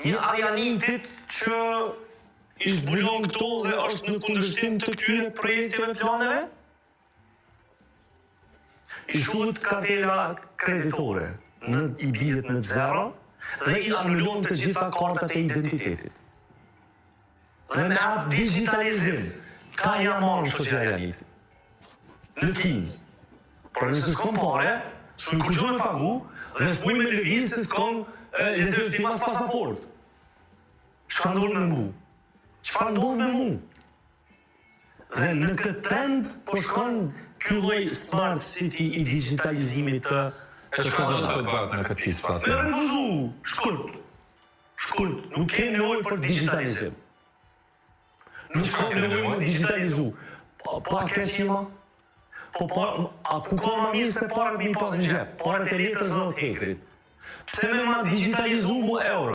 një arianitit që i zbulon këto dhe është në kundërshtim të këtyre projekteve planeve? I shuhet kartela kreditore, i bijet në zero dhe i anullon të gjitha kartat e identitetit. Dhe me atë digitalizim, ka ja marrë socialitit. Në tim. Por nëse s'kom pare, s'u në kurgjo me pagu, dhe s'puj me lëviz se s'kom letërti mas pasaport. Çfarë ndodh me mu? Çfarë ndodh me mu? Dhe në këtë tend, po shkon ky lloj smart city i digitalizimit të shkollës të bërë në këtë pjesë pas. Me refuzu, shkurt, nuk kemi nevojë për digitalizim. Nuk kemi nevojë për digitalizu. Po a keq jema? A ku ka më mirë se parat mi pas në gjep? Parat e letrës dhe të hekrit. Pse me ma digitalizu mu euro?